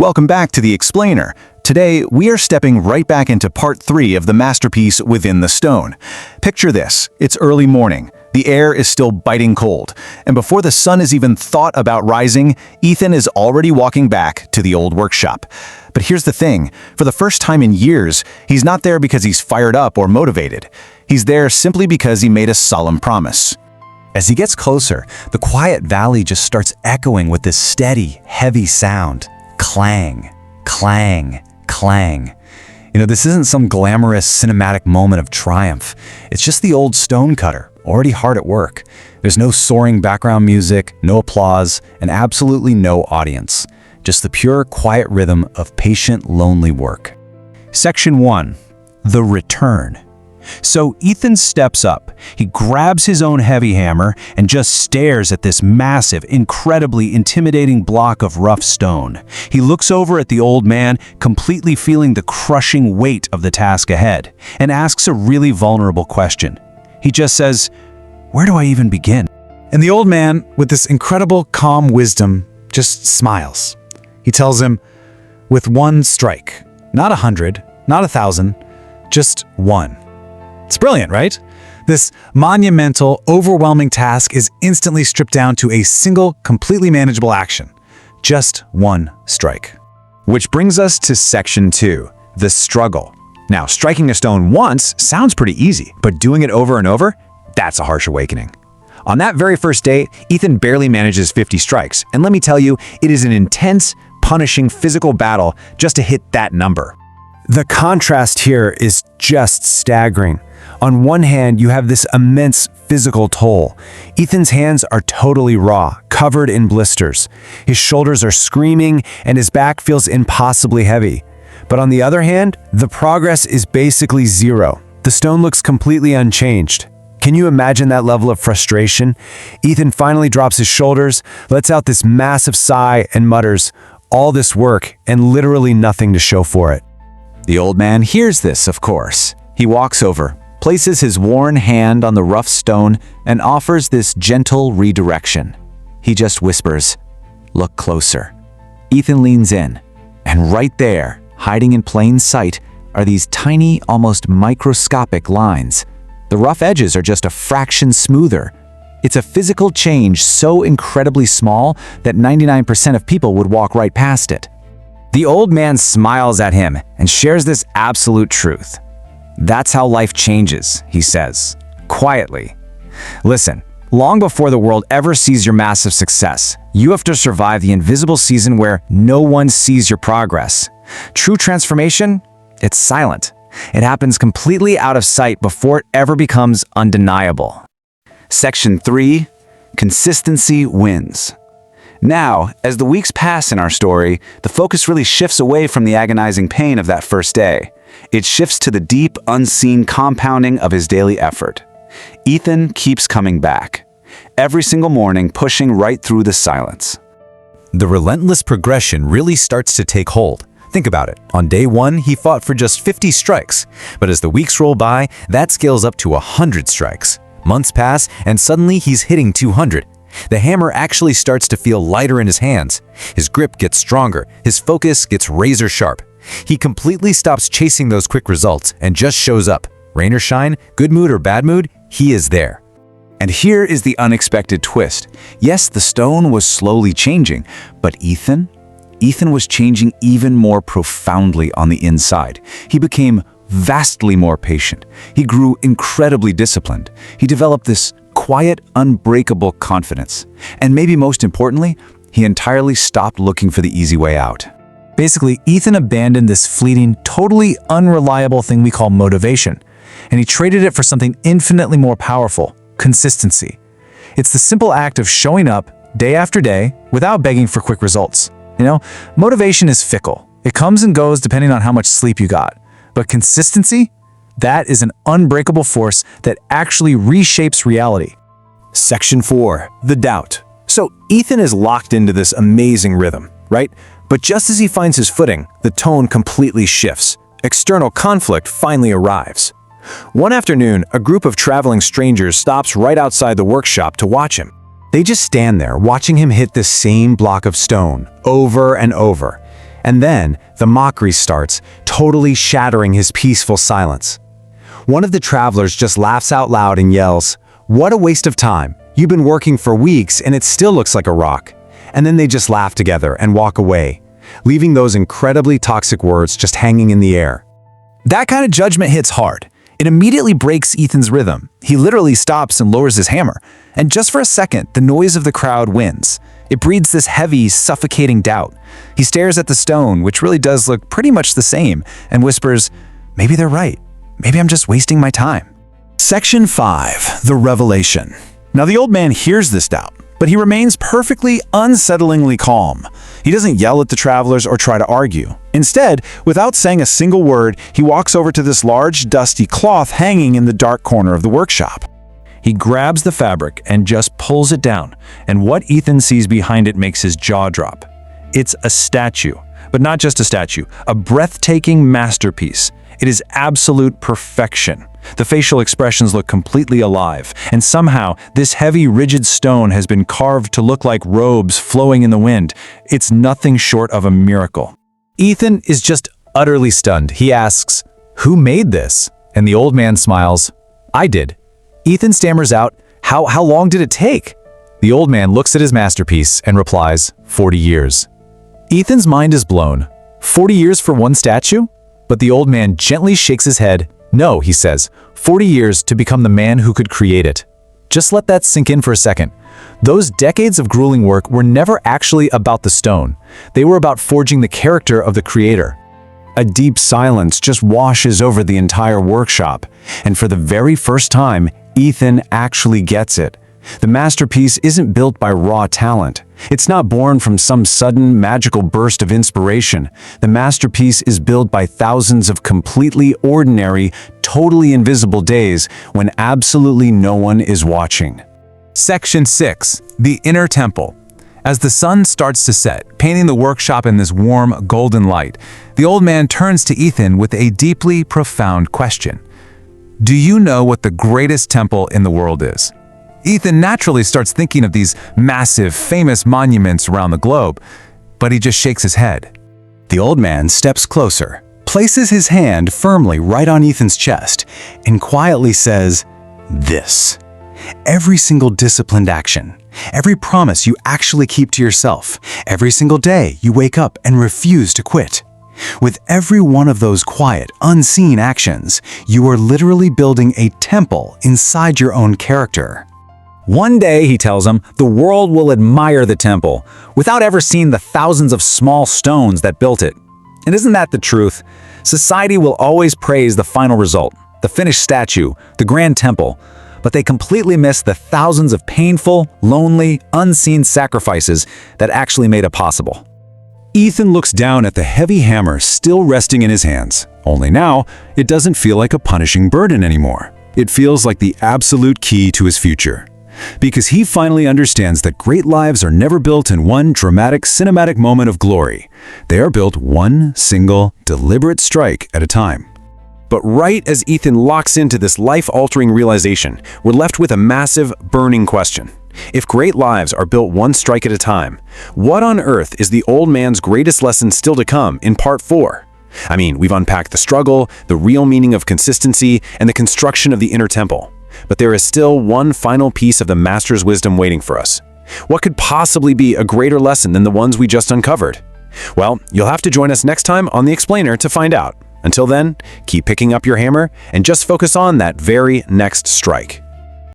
Welcome back to The Explainer. Today, we are stepping right back into part 3 of the masterpiece Within the Stone. Picture this, it's early morning. The air is still biting cold, and before the sun has even thought about rising, Ethan is already walking back to the old workshop. But here's the thing, for the first time in years, he's not there because he's fired up or motivated. He's there simply because he made a solemn promise. As he gets closer, the quiet valley just starts echoing with this steady, heavy sound. Clang, clang, clang. This isn't some glamorous cinematic moment of triumph. It's just the old stonecutter, already hard at work. There's no soaring background music, no applause, and absolutely no audience. Just the pure, quiet rhythm of patient, lonely work. Section 1. The Return. So Ethan steps up. He grabs his own heavy hammer and just stares at this massive, incredibly intimidating block of rough stone. He looks over at the old man, completely feeling the crushing weight of the task ahead, and asks a really vulnerable question. He just says, "Where do I even begin?" And the old man, with this incredible calm wisdom, just smiles. He tells him, with one strike, not 100, not 1,000, just one. It's brilliant, right? This monumental, overwhelming task is instantly stripped down to a single, completely manageable action. Just one strike. Which brings us to Section 2, the struggle. Now, striking a stone once sounds pretty easy, but doing it over and over, that's a harsh awakening. On that very first day, Ethan barely manages 50 strikes, and let me tell you, it is an intense, punishing physical battle just to hit that number. The contrast here is just staggering. On one hand, you have this immense physical toll. Ethan's hands are totally raw, covered in blisters. His shoulders are screaming, and his back feels impossibly heavy. But on the other hand, the progress is basically zero. The stone looks completely unchanged. Can you imagine that level of frustration? Ethan finally drops his shoulders, lets out this massive sigh, and mutters, "All this work, and literally nothing to show for it." The old man hears this, of course. He walks over, places his worn hand on the rough stone, and offers this gentle redirection. He just whispers, "Look closer." Ethan leans in, and right there, hiding in plain sight, are these tiny, almost microscopic lines. The rough edges are just a fraction smoother. It's a physical change so incredibly small that 99% of people would walk right past it. The old man smiles at him and shares this absolute truth. "That's how life changes," he says, quietly. "Listen, long before the world ever sees your massive success, you have to survive the invisible season where no one sees your progress. True transformation? It's silent. It happens completely out of sight before it ever becomes undeniable." Section 3. Consistency wins. Now, as the weeks pass in our story, the focus really shifts away from the agonizing pain of that first day. It shifts to the deep, unseen compounding of his daily effort. Ethan keeps coming back, every single morning pushing right through the silence. The relentless progression really starts to take hold. Think about it. On day 1, he fought for just 50 strikes. But as the weeks roll by, that scales up to 100 strikes. Months pass, and suddenly he's hitting 200. The hammer actually starts to feel lighter in his hands. His grip gets stronger. His focus gets razor sharp. He completely stops chasing those quick results and just shows up. Rain or shine, good mood or bad mood, he is there. And here is the unexpected twist. Yes, the stone was slowly changing, but Ethan was changing even more profoundly on the inside. He became vastly more patient. He grew incredibly disciplined. He developed this quiet, unbreakable confidence. And maybe most importantly, he entirely stopped looking for the easy way out. Basically, Ethan abandoned this fleeting, totally unreliable thing we call motivation, and he traded it for something infinitely more powerful: consistency. It's the simple act of showing up day after day without begging for quick results. Motivation is fickle. It comes and goes depending on how much sleep you got. But consistency? That is an unbreakable force that actually reshapes reality. Section 4. The Doubt. So Ethan is locked into this amazing rhythm, right? But just as he finds his footing, the tone completely shifts. External conflict finally arrives. One afternoon, a group of traveling strangers stops right outside the workshop to watch him. They just stand there, watching him hit the same block of stone, over and over. And then the mockery starts, totally shattering his peaceful silence. One of the travelers just laughs out loud and yells, "What a waste of time. You've been working for weeks and it still looks like a rock." And then they just laugh together and walk away, leaving those incredibly toxic words just hanging in the air. That kind of judgment hits hard. It immediately breaks Ethan's rhythm. He literally stops and lowers his hammer. And just for a second, the noise of the crowd wins. It breeds this heavy, suffocating doubt. He stares at the stone, which really does look pretty much the same, and whispers, "Maybe they're right. Maybe I'm just wasting my time." Section 5. The Revelation. Now the old man hears this doubt, but he remains perfectly, unsettlingly calm. He doesn't yell at the travelers or try to argue. Instead, without saying a single word, he walks over to this large, dusty cloth hanging in the dark corner of the workshop. He grabs the fabric and just pulls it down, and what Ethan sees behind it makes his jaw drop. It's a statue, but not just a statue, a breathtaking masterpiece. It is absolute perfection. The facial expressions look completely alive, and somehow this heavy, rigid stone has been carved to look like robes flowing in the wind. It's nothing short of a miracle. Ethan is just utterly stunned. He asks, "Who made this?" And the old man smiles, "I did." Ethan stammers out, How long did it take?" The old man looks at his masterpiece and replies, 40 years. Ethan's mind is blown. 40 years for one statue? But the old man gently shakes his head. "No," he says, 40 years to become the man who could create it." Just let that sink in for a second. Those decades of grueling work were never actually about the stone. They were about forging the character of the creator. A deep silence just washes over the entire workshop, and for the very first time, Ethan actually gets it. The masterpiece isn't built by raw talent. It's not born from some sudden magical burst of inspiration. The masterpiece is built by thousands of completely ordinary, totally invisible days when absolutely no one is watching. Section 6. The Inner Temple. As the sun starts to set, painting the workshop in this warm, golden light, the old man turns to Ethan with a deeply profound question. "Do you know what the greatest temple in the world is?" Ethan naturally starts thinking of these massive, famous monuments around the globe, but he just shakes his head. The old man steps closer, places his hand firmly right on Ethan's chest, and quietly says, "This. Every single disciplined action, every promise you actually keep to yourself, every single day you wake up and refuse to quit. With every one of those quiet, unseen actions, you are literally building a temple inside your own character. One day," he tells him, "the world will admire the temple, without ever seeing the thousands of small stones that built it." And isn't that the truth? Society will always praise the final result, the finished statue, the grand temple, but they completely miss the thousands of painful, lonely, unseen sacrifices that actually made it possible. Ethan looks down at the heavy hammer still resting in his hands, only now it doesn't feel like a punishing burden anymore. It feels like the absolute key to his future. Because he finally understands that great lives are never built in one dramatic cinematic moment of glory. They are built one single, deliberate strike at a time. But right as Ethan locks into this life-altering realization, we're left with a massive, burning question. If great lives are built one strike at a time, what on earth is the old man's greatest lesson still to come in part 4? I mean, we've unpacked the struggle, the real meaning of consistency, and the construction of the inner temple. But there is still one final piece of the master's wisdom waiting for us. What could possibly be a greater lesson than the ones we just uncovered? Well, you'll have to join us next time on The Explainer to find out. Until then, keep picking up your hammer and just focus on that very next strike.